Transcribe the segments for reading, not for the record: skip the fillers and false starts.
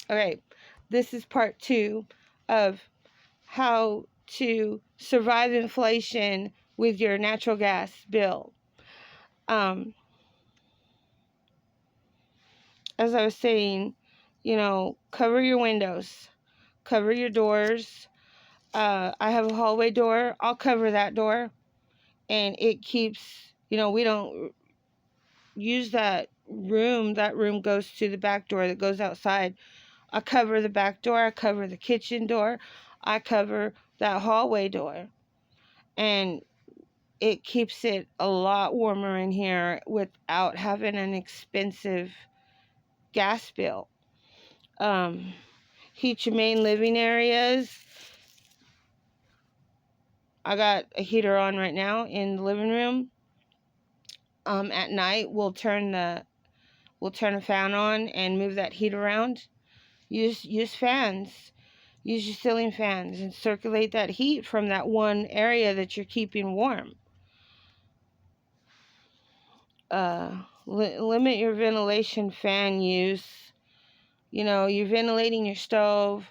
Okay, this is part 2 of how to survive inflation with your natural gas bill. Um, as I was saying, cover your windows, cover your doors. I have a hallway door. I'll cover that door, and it keeps, we don't use that room. That room goes to the back door that goes outside. I cover the back door. I cover the kitchen door. I cover that hallway door. And it keeps it a lot warmer in here without having an expensive gas bill. Heat your main living areas. I got a heater on right now in the living room. At night, we'll turn a fan on and move that heat around. Use fans. Use your ceiling fans and circulate that heat from that one area that you're keeping warm. Limit your ventilation fan use. You're ventilating your stove.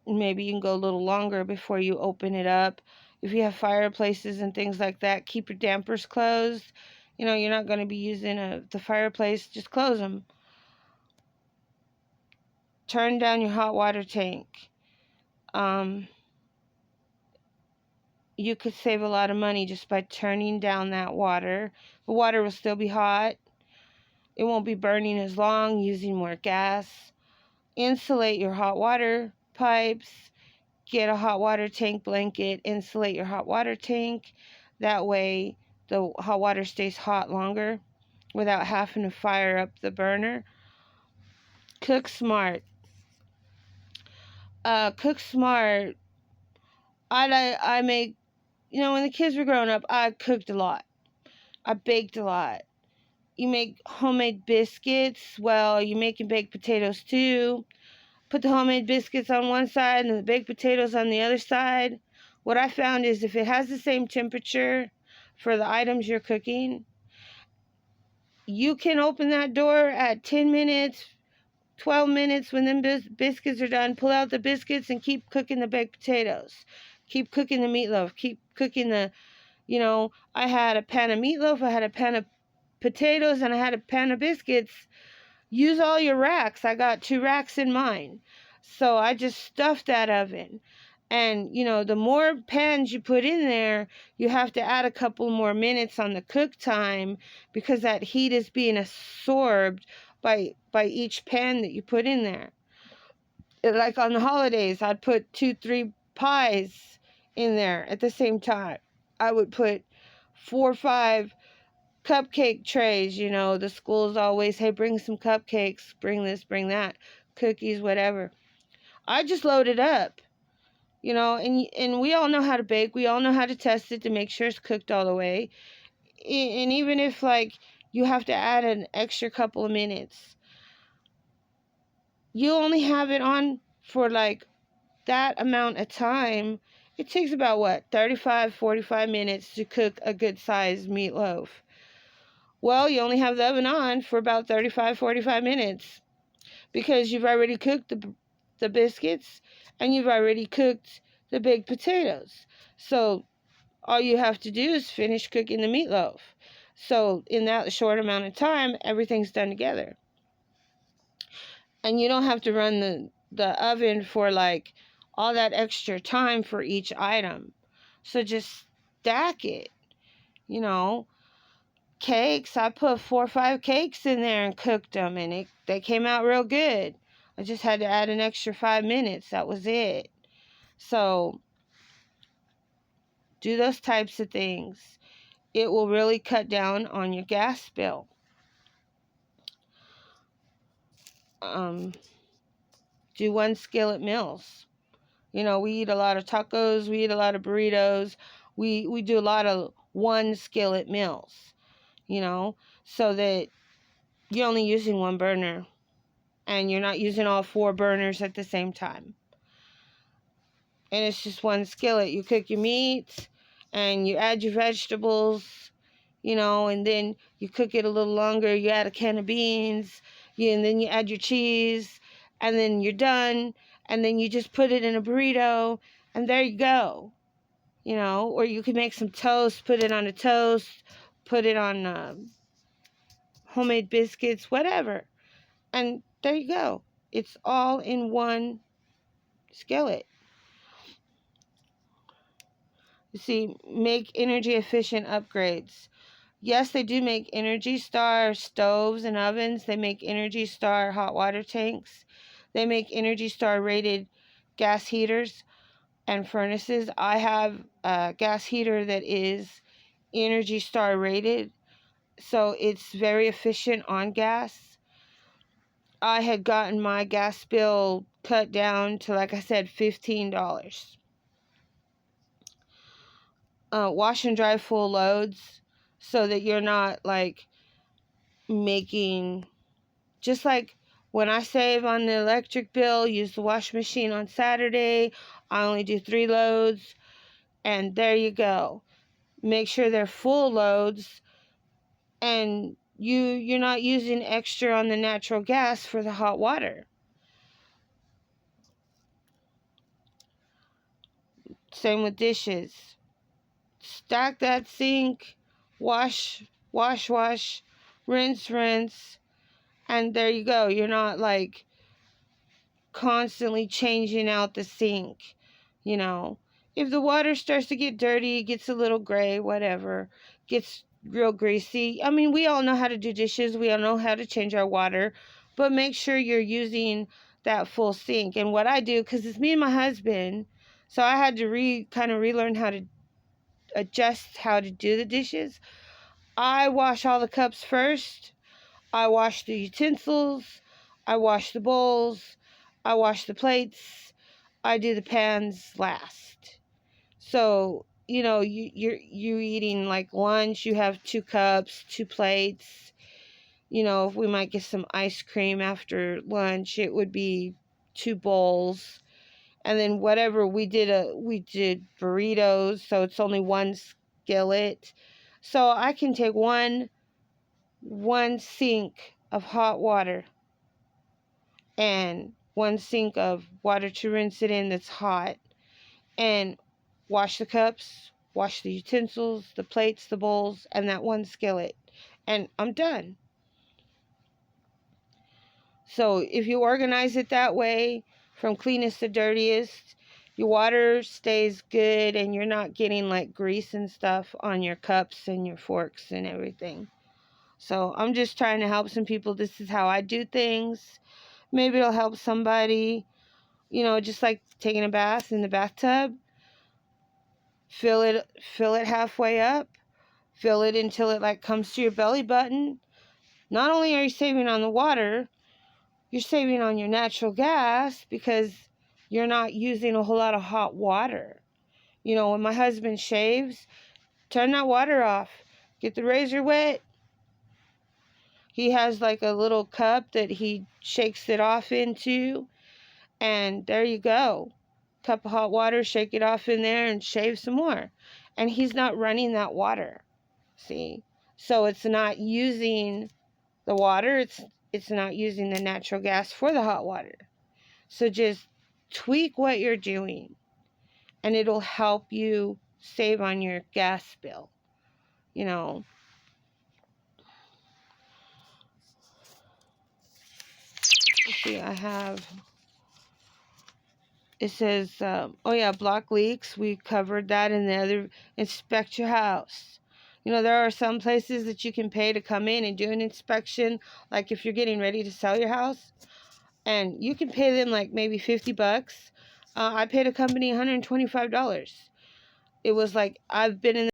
Maybe you can go a little longer before you open it up. If you have fireplaces and things like that, keep your dampers closed. You're not going to be using the fireplace. Just close them. Turn down your hot water tank. You could save a lot of money just by turning down that water. The water will still be hot. It won't be burning as long, using more gas. Insulate your hot water pipes. Get a hot water tank blanket. Insulate your hot water tank. That way the hot water stays hot longer without having to fire up the burner. Cook smart. Cook smart. I make, when the kids were growing up, I cooked a lot. I baked a lot. You make homemade biscuits. Well, you making baked potatoes too. Put the homemade biscuits on one side and the baked potatoes on the other side. What I found is if it has the same temperature for the items you're cooking, you can open that door at 10 minutes, 12 minutes. When them biscuits are done, pull out the biscuits and keep cooking the baked potatoes. Keep cooking the meatloaf. Keep cooking I had a pan of meatloaf, I had a pan of potatoes, and I had a pan of biscuits. Use all your racks. I got 2 racks in mine. So I just stuffed that oven. And, the more pans you put in there, you have to add a couple more minutes on the cook time because that heat is being absorbed by each pan that you put in there. Like on the holidays, I'd put 2-3 pies in there at the same time. I would put 4 or 5 cupcake trays. The schools always, hey, bring some cupcakes, bring this, bring that, cookies, whatever. I just loaded up, and we all know how to bake. We all know how to test it to make sure it's cooked all the way. And even if, you have to add an extra couple of minutes, you only have it on for, that amount of time. It takes about, 35-45 minutes to cook a good-sized meatloaf. Well, you only have the oven on for about 35-45 minutes because you've already cooked the biscuits and you've already cooked the baked potatoes. So all you have to do is finish cooking the meatloaf. So in that short amount of time, everything's done together. And you don't have to run the oven for all that extra time for each item. So just stack it, Cakes, I put 4 or 5 cakes in there and cooked them, and they came out real good. I just had to add an extra 5 minutes. That was it. So do those types of things. It will really cut down on your gas bill. Do 1 skillet meals. We eat a lot of tacos. We eat a lot of burritos. We do a lot of 1 skillet meals, so that you're only using 1 burner. And you're not using all 4 burners at the same time. And it's just 1 skillet. You cook your meat and you add your vegetables, and then you cook it a little longer. You add a can of beans, and then you add your cheese, and then you're done, and then you just put it in a burrito, and there you go. Or you can make some toast, put it on a toast, put it on homemade biscuits, whatever. And there you go. It's all in one skillet. You see, make energy efficient upgrades. Yes, they do make Energy Star stoves and ovens. They make Energy Star hot water tanks. They make Energy Star rated gas heaters and furnaces. I have a gas heater that is Energy Star rated, so it's very efficient on gas. I had gotten my gas bill cut down to, like I said, $15. Wash and dry full loads so that you're not like making, just like when I save on the electric bill, use the washing machine on Saturday, I only do 3 loads, and there you go. Make sure they're full loads, and you're not using extra on the natural gas for the hot water. Same with dishes. Stack that sink, wash, wash, wash, rinse, rinse, and there you go. You're not like constantly changing out the sink. If the water starts to get dirty, gets a little gray, whatever, gets real greasy. I mean, we all know how to do dishes. We all know how to change our water, but make sure you're using that full sink. And what I do, because it's me and my husband, so I had to kind of relearn how to adjust how to do the dishes. I wash all the cups first. I wash the utensils. I wash the bowls. I wash the plates. I do the pans last. So, you're eating like lunch, you have 2 cups, 2 plates. If we might get some ice cream after lunch, it would be 2 bowls. And then whatever we did burritos, so it's only 1 skillet. So I can take one sink of hot water and 1 sink of water to rinse it in that's hot, and wash the cups, wash the utensils, the plates, the bowls, and that 1 skillet, and I'm done. So if you organize it that way, from cleanest to dirtiest, your water stays good, and you're not getting like grease and stuff on your cups and your forks and everything. So I'm just trying to help some people. This is how I do things. Maybe it'll help somebody. Just like taking a bath in the bathtub. Fill it halfway up. Fill it until it like comes to your belly button. Not only are you saving on the water, you're saving on your natural gas because you're not using a whole lot of hot water. When my husband shaves, turn that water off. Get the razor wet. He has like a little cup that he shakes it off into, and there you go. Cup of hot water, shake it off in there and shave some more. And he's not running that water. See? So it's not using the water, it's not using the natural gas for the hot water. So just tweak what you're doing, and it'll help you save on your gas bill. Let's see, it says, oh yeah, block leaks. We covered that in the other. Inspect your house. There are some places that you can pay to come in and do an inspection. Like if you're getting ready to sell your house, and you can pay them like maybe $50. I paid a company $125. It was like, I've been in